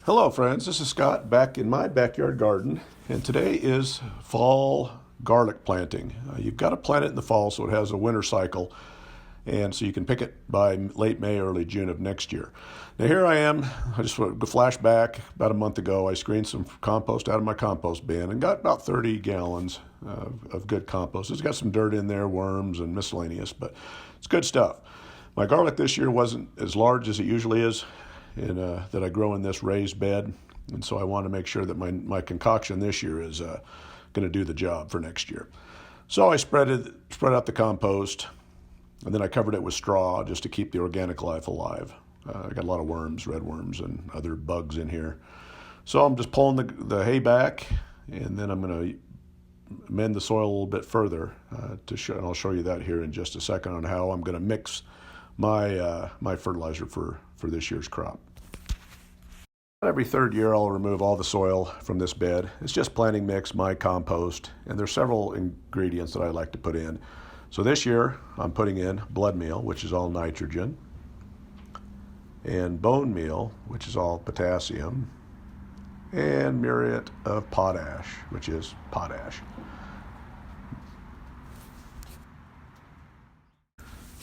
Hello friends, this is Scott back in my backyard garden, and today is fall garlic planting. You've got to plant it in the fall so it has a winter cycle, and so you can pick it by late May, early June of next year. Now here I am, I just want to flash back about a month ago. I screened some compost out of my compost bin and got about 30 gallons of good compost. It's got some dirt in there, worms and miscellaneous, but it's good stuff. My garlic this year wasn't as large as it usually is, that I grow in this raised bed, and so I want to make sure that my concoction this year is going to do the job for next year. So I spread out the compost, and then I covered it with straw just to keep the organic life alive. I got a lot of worms, red worms, and other bugs in here. So I'm just pulling the hay back, and then I'm going to amend the soil a little bit further and I'll show you that here in just a second on how I'm going to mix my fertilizer for this year's crop. Every third year I'll remove all the soil from this bed. It's just planting mix, my compost, and there's several ingredients that I like to put in. So this year I'm putting in blood meal, which is all nitrogen, and bone meal, which is all potassium, and muriate of potash, which is potash.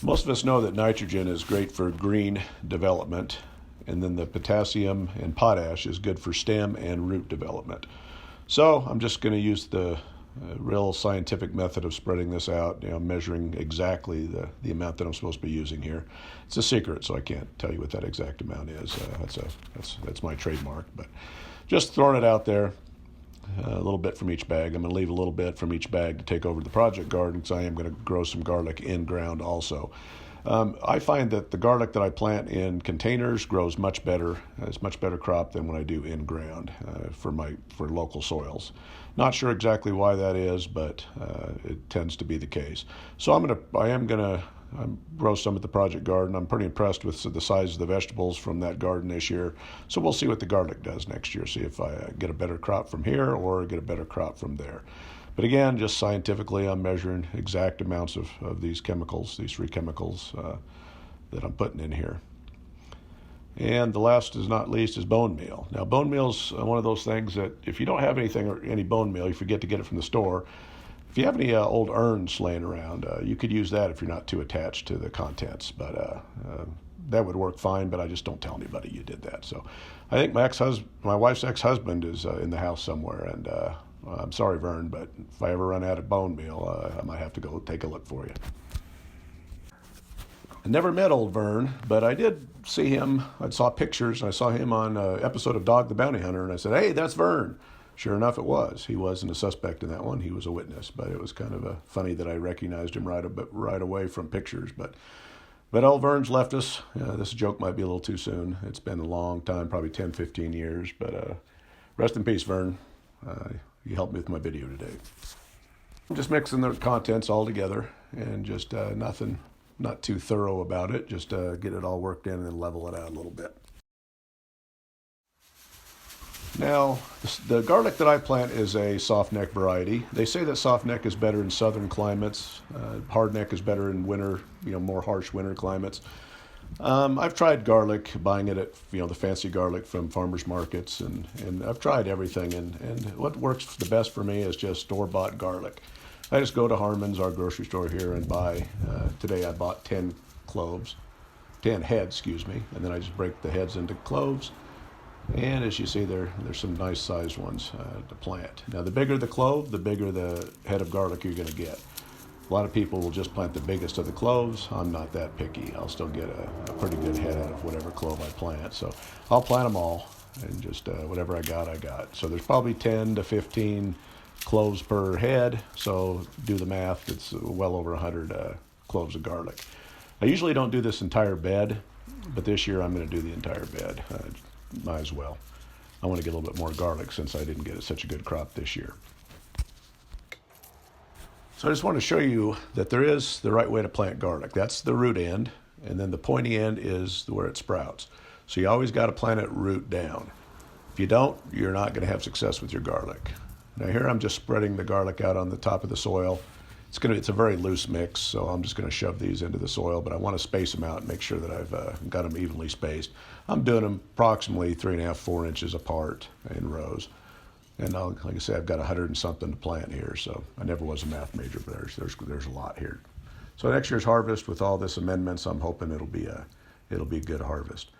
Most of us know that nitrogen is great for green development, and then the potassium and potash is good for stem and root development. So I'm just going to use the real scientific method of spreading this out, measuring exactly the amount that I'm supposed to be using here. It's a secret, so I can't tell you what that exact amount is. That's my trademark, but just throwing it out there. A little bit from each bag. I'm going to leave a little bit from each bag to take over to the project garden, because I am going to grow some garlic in ground also. I find that the garlic that I plant in containers grows much better. It's much better crop than when I do in ground for local soils. Not sure exactly why that is, but it tends to be the case. So I am gonna grow some at the project garden. I'm pretty impressed with the size of the vegetables from that garden this year. So we'll see what the garlic does next year. See if I get a better crop from here or get a better crop from there. But again, just scientifically, I'm measuring exact amounts of these chemicals, these free chemicals that I'm putting in here. And the last is not least is bone meal. Now, bone meal is one of those things that if you don't have anything or any bone meal, you forget to get it from the store. If you have any old urns laying around, you could use that if you're not too attached to the contents. But that would work fine, but I just don't tell anybody you did that. So I think my wife's ex-husband is in the house somewhere, and I'm sorry, Vern, but if I ever run out of bone meal, I might have to go take a look for you. I never met old Vern, but I did see him. I saw pictures, and I saw him on an episode of Dog the Bounty Hunter, and I said, "Hey, that's Vern." Sure enough, it was. He wasn't a suspect in that one. He was a witness, but it was kind of funny that I recognized him right away from pictures. But old Vern's left us. This joke might be a little too soon. It's been a long time, probably 10, 15 years, but rest in peace, Vern. You helped me with my video today. I'm just mixing the contents all together and just not too thorough about it. Just get it all worked in and then level it out a little bit. Now, the garlic that I plant is a soft neck variety. They say that soft neck is better in southern climates. Hard neck is better in winter, more harsh winter climates. I've tried garlic, buying it at the fancy garlic from farmers markets, and I've tried everything, and what works the best for me is just store-bought garlic. I just go to Harmon's, our grocery store here, and buy. Today I bought 10 heads, and then I just break the heads into cloves. And as you see, there's some nice sized ones to plant. Now, the bigger the clove, the bigger the head of garlic you're going to get. A lot of people will just plant the biggest of the cloves. I'm not that picky. I'll still get a pretty good head out of whatever clove I plant. So I'll plant them all, and just whatever I got. So there's probably 10 to 15 cloves per head. So do the math. It's well over 100 cloves of garlic. I usually don't do this entire bed, but this year I'm going to do the entire bed. Might as well. I want to get a little bit more garlic since I didn't get such a good crop this year. So I just want to show you that there is the right way to plant garlic. That's the root end, and then the pointy end is where it sprouts. So you always got to plant it root down. If you don't, you're not going to have success with your garlic. Now here I'm just spreading the garlic out on the top of the soil. it's a very loose mix, so I'm just going to shove these into the soil, but I want to space them out and make sure that I've got them evenly spaced. I'm doing them approximately 3.5, 4 inches apart in rows. And like I say, I've got 100 and something to plant here, so I never was a math major, but there's a lot here. So next year's harvest, with all this amendments, I'm hoping it'll be a good harvest.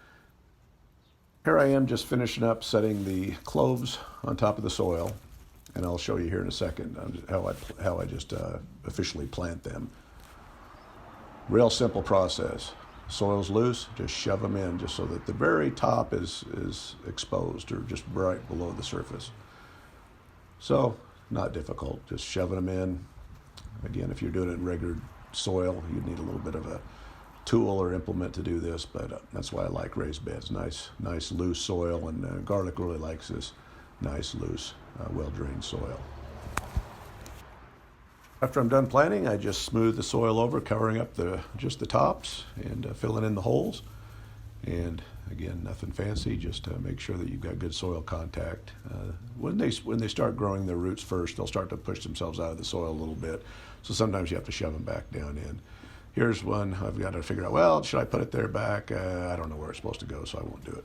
Here I am just finishing up setting the cloves on top of the soil, and I'll show you here in a second how I just officially plant them. Real simple process. Soil's loose, just shove them in just so that the very top is exposed or just right below the surface. So, not difficult, just shoving them in. Again, if you're doing it in regular soil, you'd need a little bit of a tool or implement to do this, but that's why I like raised beds. Nice loose soil, and garlic really likes this nice, loose, well-drained soil. After I'm done planting, I just smooth the soil over, covering up just the tops and filling in the holes. And again, nothing fancy, just to make sure that you've got good soil contact. When they start growing their roots first, they'll start to push themselves out of the soil a little bit. So sometimes you have to shove them back down in. Here's one I've got to figure out, well, should I put it there back? I don't know where it's supposed to go, so I won't do it.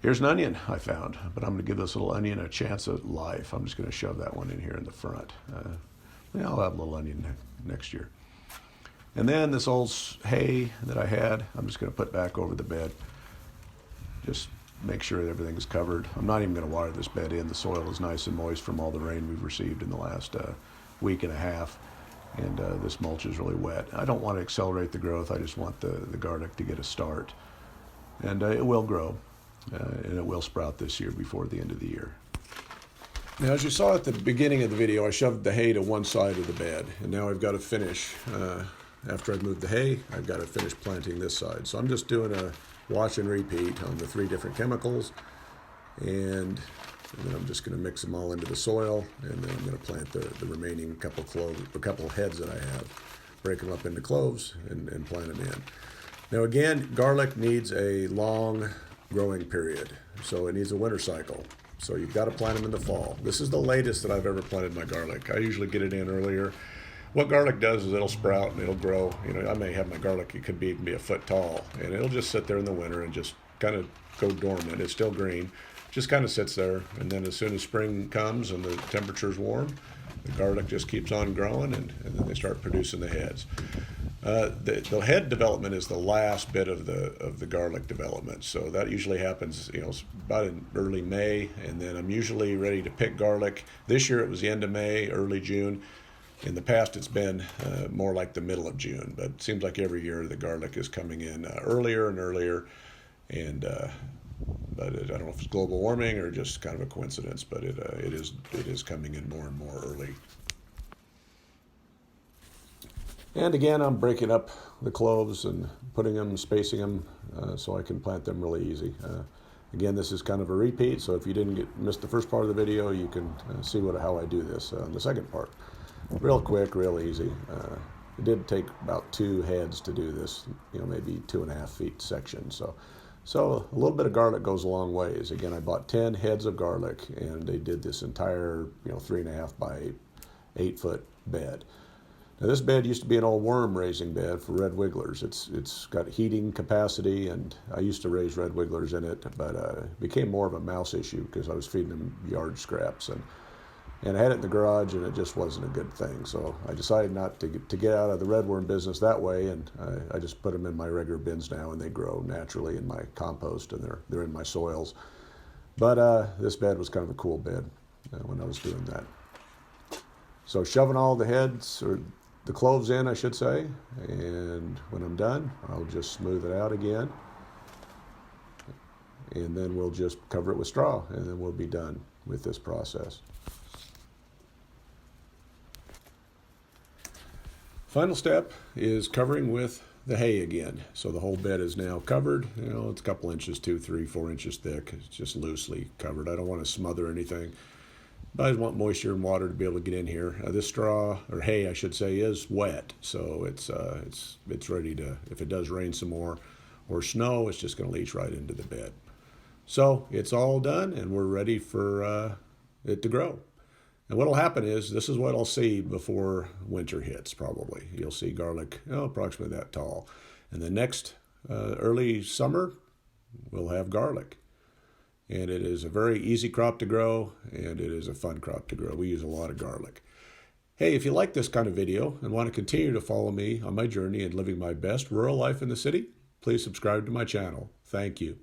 Here's an onion I found, but I'm going to give this little onion a chance at life. I'm just going to shove that one in here in the front. I'll have a little onion next year. And then this old hay that I had, I'm just going to put back over the bed. Just make sure that everything's covered. I'm not even going to water this bed in. The soil is nice and moist from all the rain we've received in the last week and a half. And this mulch is really wet. I don't want to accelerate the growth. I just want the garlic to get a start. And it will grow, and it will sprout this year before the end of the year. Now, as you saw at the beginning of the video, I shoved the hay to one side of the bed, and now I've got to finish. After I've moved the hay, I've got to finish planting this side. So I'm just doing a wash and repeat on the 3 different chemicals, and then I'm just going to mix them all into the soil, and then I'm going to plant the remaining couple heads that I have, break them up into cloves, and plant them in. Now again, garlic needs a long growing period, so it needs a winter cycle. So you've got to plant them in the fall. This is the latest that I've ever planted my garlic. I usually get it in earlier. What garlic does is it'll sprout and it'll grow. I may have my garlic, it could even be a foot tall, and it'll just sit there in the winter and just kind of go dormant. It's still green, just kind of sits there, and then as soon as spring comes and the temperature's warm, the garlic just keeps on growing, and then they start producing the heads. The head development is the last bit of the garlic development, so that usually happens about in early May, and then I'm usually ready to pick garlic. This year it was the end of May, early June. In the past it's been more like the middle of June, but it seems like every year the garlic is coming in earlier and earlier, and but I don't know if it's global warming or just kind of a coincidence, but it is coming in more and more early. And again, I'm breaking up the cloves and putting them, spacing them, so I can plant them really easy. Again, this is kind of a repeat, so if you didn't miss the first part of the video, you can see how I do this in the second part. Real quick, real easy. It did take about 2 heads to do this, maybe 2.5 feet section. So a little bit of garlic goes a long ways. Again, I bought 10 heads of garlic, and they did this entire 3.5 by 8 foot bed. Now this bed used to be an old worm raising bed for red wigglers. It's got heating capacity, and I used to raise red wigglers in it, but it became more of a mouse issue because I was feeding them yard scraps, and I had it in the garage, and it just wasn't a good thing. So I decided not to get out of the redworm business that way, and I just put them in my regular bins now, and they grow naturally in my compost, and they're in my soils. But this bed was kind of a cool bed when I was doing that. So shoving all the heads, or the cloves in, I should say, and when I'm done, I'll just smooth it out again, and then we'll just cover it with straw, and then we'll be done with this process. Final step is covering with the hay again. So the whole bed is now covered. It's a couple inches, 2, 3, 4 inches thick. It's just loosely covered. I don't want to smother anything, but I just want moisture and water to be able to get in here. This straw, or hay I should say, is wet, so it's ready to, if it does rain some more or snow, it's just going to leach right into the bed. So it's all done, and we're ready for it to grow. And what'll happen is, this is what I'll see before winter hits, probably. You'll see garlic, approximately that tall. And the next early summer, we'll have garlic. And it is a very easy crop to grow, and it is a fun crop to grow. We use a lot of garlic. Hey, if you like this kind of video and want to continue to follow me on my journey in living my best rural life in the city, please subscribe to my channel. Thank you.